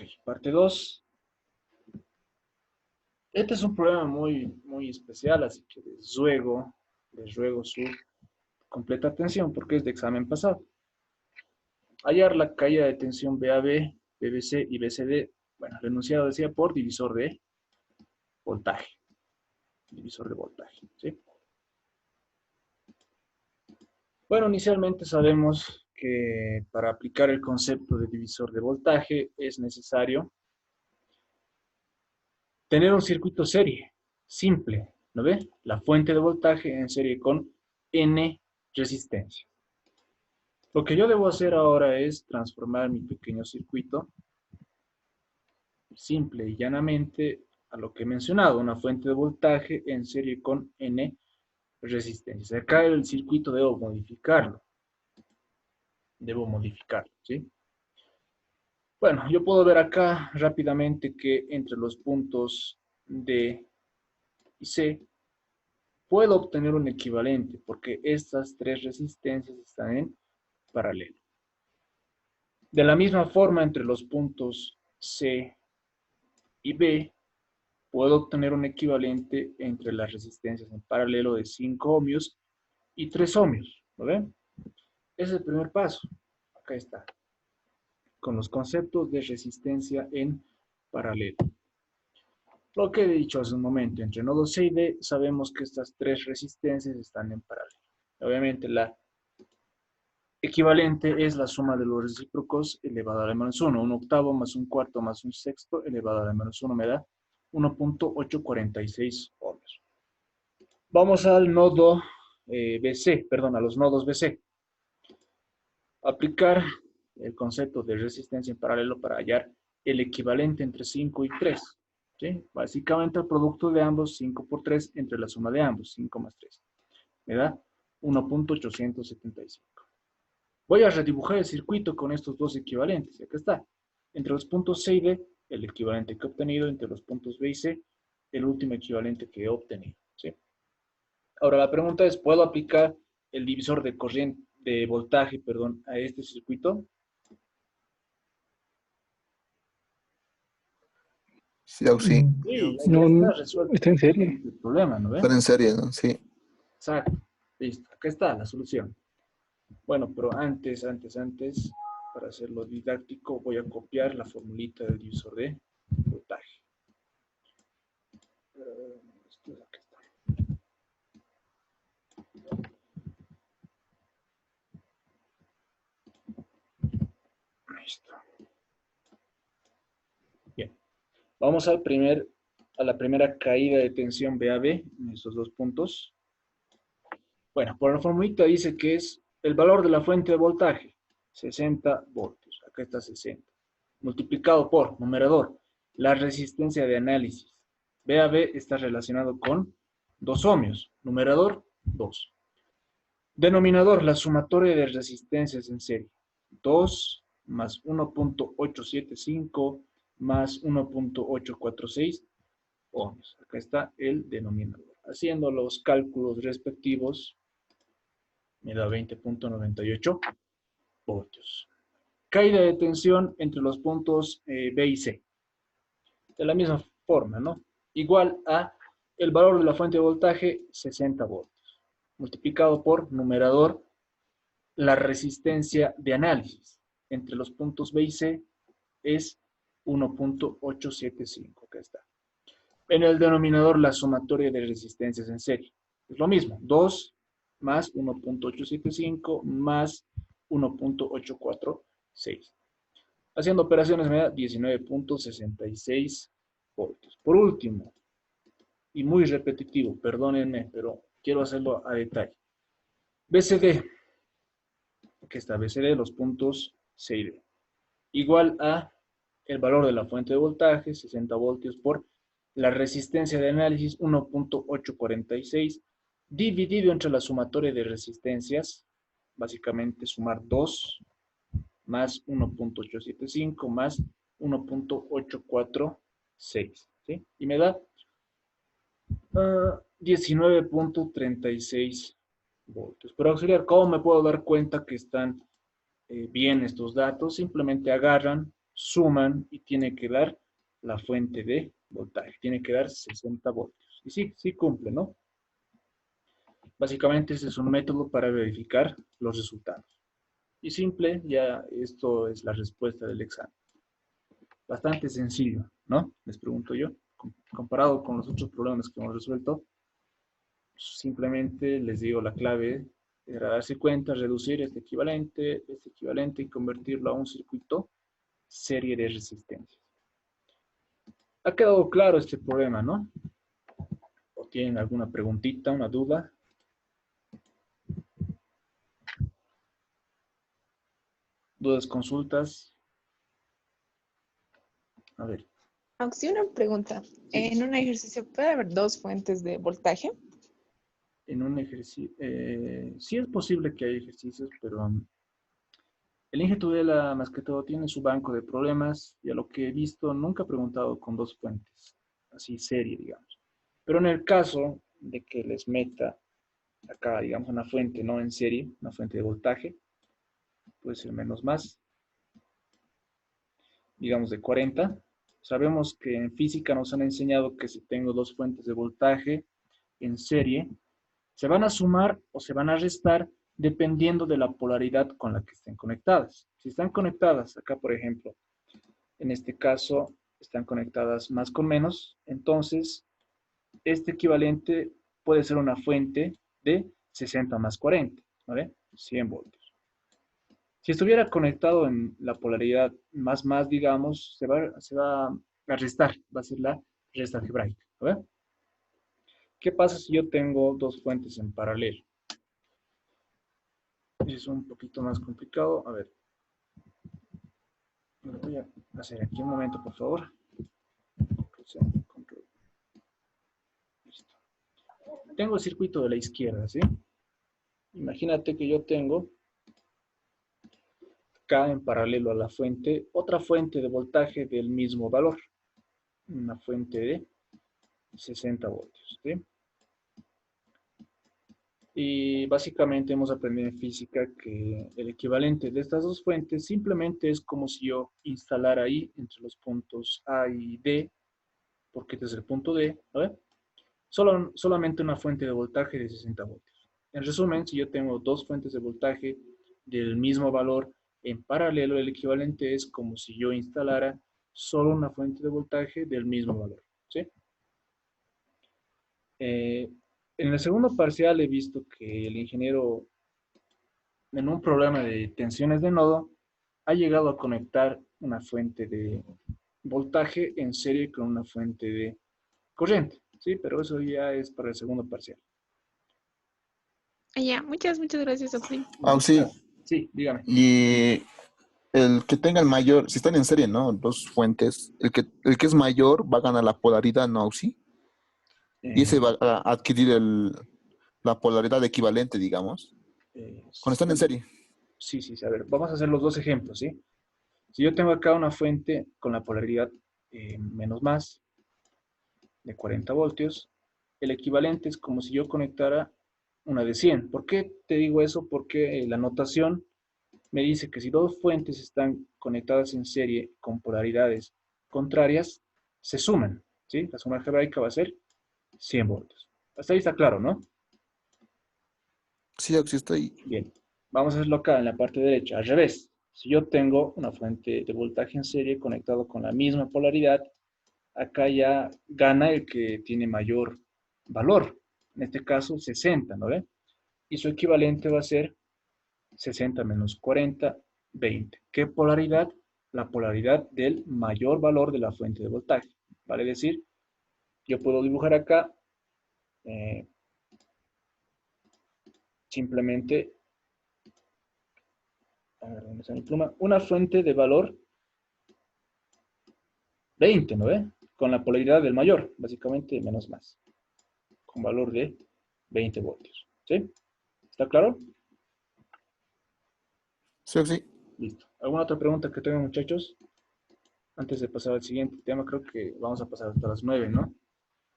Ok, parte 2. Este es un problema muy especial, así que les ruego su completa atención porque es de examen pasado. Hallar la caída de tensión BAB, BBC y BCD, bueno, el enunciado decía por divisor de voltaje. Divisor de voltaje, ¿sí? Bueno, inicialmente sabemos que para aplicar el concepto de divisor de voltaje es necesario tener un circuito serie, simple, ¿no ve? La fuente de voltaje en serie con N resistencia. Lo que yo debo hacer ahora es transformar mi pequeño circuito simple y llanamente a lo que he mencionado, una fuente de voltaje en serie con N resistencias. Acá el circuito debo modificarlo, ¿sí? Bueno, yo puedo ver acá rápidamente que entre los puntos D y C puedo obtener un equivalente porque estas tres resistencias están en paralelo. De la misma forma, entre los puntos C y B, puedo obtener un equivalente entre las resistencias en paralelo de 5 ohmios y 3 ohmios. ¿Lo ven? Ese es el primer paso. Acá está. Con los conceptos de resistencia en paralelo. Lo que he dicho hace un momento, entre nodos C y D, sabemos que estas tres resistencias están en paralelo. Obviamente, la equivalente es la suma de los recíprocos elevado a la menos 1. Un octavo más un cuarto más un sexto elevado a la menos 1 me da 1.846 ohmios. Vamos al nodo BC, perdón, a los nodos BC. Aplicar el concepto de resistencia en paralelo para hallar el equivalente entre 5 y 3. ¿Sí? Básicamente el producto de ambos, 5 por 3, entre la suma de ambos, 5 más 3. Me da 1.875. Voy a redibujar el circuito con estos dos equivalentes. Y acá está. Entre los puntos C y D, el equivalente que he obtenido. Entre los puntos B y C, el último equivalente que he obtenido. ¿Sí? Ahora la pregunta es, ¿puedo aplicar el divisor de corriente, de voltaje, perdón, a este circuito? Sí, o sí. Sí, ya No, está resuelto está en serie. el problema, ¿no ves? Fuera en serie, ¿no? Sí. Exacto. Listo. Acá está la solución. Bueno, pero antes, para hacerlo didáctico, voy a copiar la formulita del divisor de voltaje. Aquí está. Listo. Bien. Vamos a la primera caída de tensión BAB en estos dos puntos. Bueno, por la formulita dice que es el valor de la fuente de voltaje, 60 voltios. Acá está 60. Multiplicado por, numerador, la resistencia de análisis. BAB está relacionado con 2 ohmios. Numerador, 2. Denominador, la sumatoria de resistencias en serie. 2 más 1.875 más 1.846 ohmios. Acá está el denominador. Haciendo los cálculos respectivos, me da 20.98 voltios. Caída de tensión entre los puntos B y C. De la misma forma, ¿no? Igual a el valor de la fuente de voltaje, 60 voltios. Multiplicado por numerador, la resistencia de análisis entre los puntos B y C es 1.875. Acá está. En el denominador, la sumatoria de resistencias en serie. Es lo mismo, 2 más 1.875 más 1.846. Haciendo operaciones me da 19.66 voltios. Por último, y muy repetitivo, perdónenme, pero quiero hacerlo a detalle. BCD, aquí está BCD, los puntos C y D, igual a el valor de la fuente de voltaje, 60 voltios, por la resistencia de análisis, 1.846, dividido entre la sumatoria de resistencias, básicamente sumar 2 más 1.875 más 1.846, ¿sí? Y me da 19.36 voltios. Pero auxiliar, ¿cómo me puedo dar cuenta que están bien estos datos? Simplemente agarran suman y tiene que dar la fuente de voltaje. Tiene que dar 60 voltios. Y sí, sí cumple, ¿no? Básicamente ese es un método para verificar los resultados. Y simple, ya esto es la respuesta del examen. Bastante sencillo, ¿no? Les pregunto yo. Comparado con los otros problemas que hemos resuelto, simplemente les digo la clave era darse cuenta, reducir este equivalente y convertirlo a un circuito serie de resistencias. ¿Ha quedado claro este problema, no? ¿O tienen alguna preguntita, una duda? ¿Dudas, consultas? A ver. Aunque sí, una pregunta. Sí. En un ejercicio, ¿puede haber dos fuentes de voltaje? En un ejercicio, sí es posible que haya ejercicios, pero el Inge Tudela, más que todo, tiene su banco de problemas y a lo que he visto, nunca ha preguntado con dos fuentes, así serie, digamos. Pero en el caso de que les meta acá, digamos, una fuente no en serie, una fuente de voltaje, puede ser menos más, digamos de 40. Sabemos que en física nos han enseñado que si tengo dos fuentes de voltaje en serie, se van a sumar o se van a restar dependiendo de la polaridad con la que estén conectadas. Si están conectadas, acá por ejemplo, en este caso están conectadas más con menos, entonces este equivalente puede ser una fuente de 60 más 40, ¿vale? 100 voltios. Si estuviera conectado en la polaridad más, digamos, se va a restar, va a ser la resta algebraica, ¿vale? ¿Qué pasa si yo tengo dos fuentes en paralelo? Es un poquito más complicado. A ver, lo voy a hacer aquí un momento, por favor. Control. Listo. Tengo el circuito de la izquierda, ¿sí? Imagínate que yo tengo acá en paralelo a la fuente, otra fuente de voltaje del mismo valor. Una fuente de 60 voltios, ¿sí? Y básicamente hemos aprendido en física que el equivalente de estas dos fuentes simplemente es como si yo instalara ahí entre los puntos A y D, porque este es el punto D, ¿vale? Solamente una fuente de voltaje de 60 voltios. En resumen, si yo tengo dos fuentes de voltaje del mismo valor en paralelo, el equivalente es como si yo instalara solo una fuente de voltaje del mismo valor, ¿sí? En el segundo parcial he visto que el ingeniero, en un problema de tensiones de nodo, ha llegado a conectar una fuente de voltaje en serie con una fuente de corriente, ¿sí? Pero eso ya es para el segundo parcial. Ya, muchas gracias, Oxy. Sí. Sí, dígame. Y el que tenga el mayor, si están en serie, ¿no? Dos fuentes, el que es mayor va a ganar la polaridad, ¿no? Sí. Y ese va a adquirir la polaridad equivalente, digamos. Cuando están en serie. Sí, sí, a ver, vamos a hacer los dos ejemplos, ¿sí? Si yo tengo acá una fuente con la polaridad menos más de 40 voltios, el equivalente es como si yo conectara una de 100. ¿Por qué te digo eso? Porque la notación me dice que si dos fuentes están conectadas en serie con polaridades contrarias, se suman, ¿sí? La suma algebraica va a ser 100 voltios. Hasta ahí está claro, ¿no? Sí, Oxy, estoy. Bien, vamos a hacerlo acá en la parte derecha, al revés. Si yo tengo una fuente de voltaje en serie conectado con la misma polaridad, acá ya gana el que tiene mayor valor. En este caso, 60, ¿no ve? Y su equivalente va a ser 60 menos 40, 20. ¿Qué polaridad? La polaridad del mayor valor de la fuente de voltaje. Vale decir, yo puedo dibujar acá simplemente, a ver, ¿dónde está mi pluma? Una fuente de valor 20, ¿no ve? Con la polaridad del mayor, básicamente menos más, con valor de 20 voltios. ¿Sí? ¿Está claro? Sí, Oxy. Listo. ¿Alguna otra pregunta que tengan, muchachos? Antes de pasar al siguiente tema, creo que vamos a pasar hasta las 9, ¿no?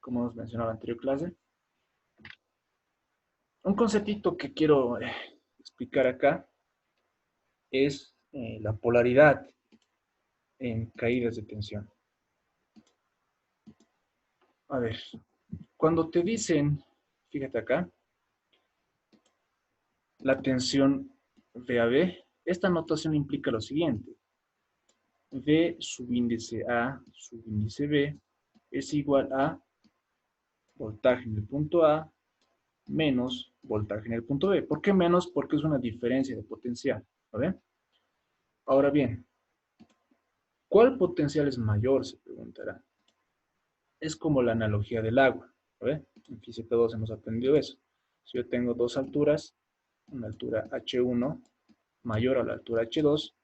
Como hemos mencionado en la anterior clase. Un conceptito que quiero explicar acá es la polaridad. en caídas de tensión. A ver, cuando te dicen, fíjate acá, la tensión VAB, esta notación implica lo siguiente. V subíndice A subíndice B es igual a voltaje en el punto A menos voltaje en el punto B. ¿Por qué menos? Porque es una diferencia de potencial. ¿Vale? Ahora bien, ¿cuál potencial es mayor? Se preguntará. Es como la analogía del agua. ¿Vale? En física 2 hemos aprendido eso. Si yo tengo dos alturas, una altura H1 mayor a la altura H2,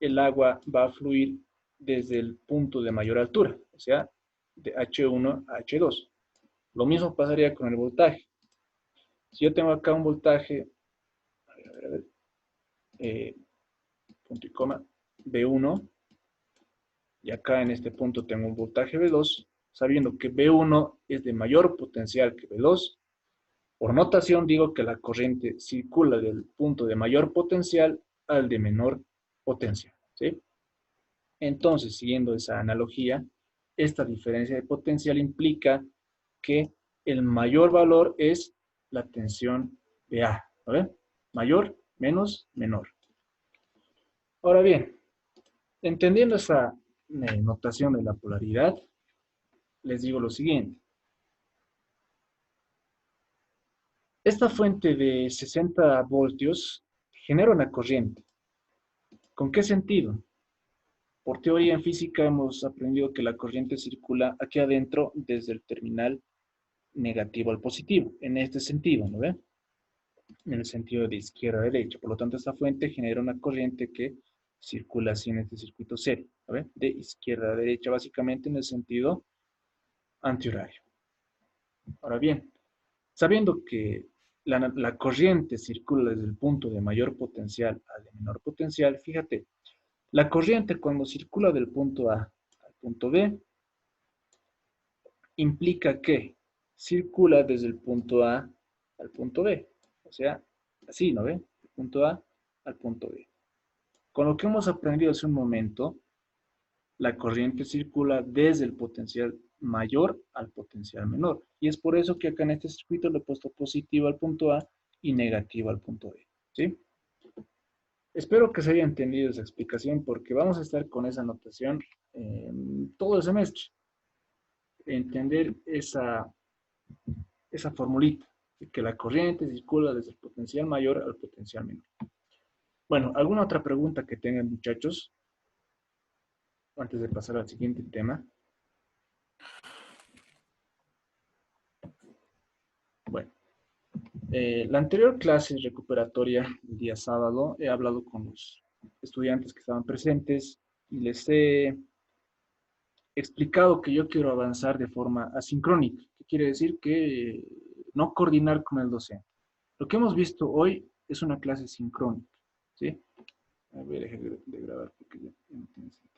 el agua va a fluir desde el punto de mayor altura, o sea, de H1 a H2. Lo mismo pasaría con el voltaje. Si yo tengo acá un voltaje, punto y coma, B1, y acá en este punto tengo un voltaje B2, sabiendo que B1 es de mayor potencial que B2, por notación digo que la corriente circula del punto de mayor potencial al de menor potencial, ¿sí? Entonces, siguiendo esa analogía, esta diferencia de potencial implica que el mayor valor es la tensión de A, ¿vale? Mayor menos menor. Ahora bien, entendiendo esa notación de la polaridad, les digo lo siguiente. Esta fuente de 60 voltios genera una corriente. ¿Con qué sentido? Por teoría en física hemos aprendido que la corriente circula aquí adentro desde el terminal negativo al positivo, en este sentido, ¿no ve? En el sentido de izquierda a derecha. Por lo tanto, esta fuente genera una corriente que circula así en este circuito serio, ¿no ve? De izquierda a derecha, básicamente en el sentido antihorario. Ahora bien, sabiendo que la corriente circula desde el punto de mayor potencial al de menor potencial, fíjate, la corriente cuando circula del punto A al punto B implica que circula desde el punto A al punto B. O sea, así, ¿no ve? Del punto A al punto B. Con lo que hemos aprendido hace un momento, la corriente circula desde el potencial mayor al potencial menor. Y es por eso que acá en este circuito le he puesto positivo al punto A y negativo al punto B. ¿Sí? Espero que se haya entendido esa explicación porque vamos a estar con esa notación todo el semestre. Entender esa formulita, de que la corriente circula desde el potencial mayor al potencial menor. Bueno, ¿alguna otra pregunta que tengan, muchachos? Antes de pasar al siguiente tema. Bueno, la anterior clase recuperatoria el día sábado he hablado con los estudiantes que estaban presentes y les he explicado que yo quiero avanzar de forma asincrónica. ¿Qué quiere decir? Que no coordinar con el docente. Lo que hemos visto hoy es una clase sincrónica, ¿sí? Voy a dejar de grabar porque ya no tiene sentido.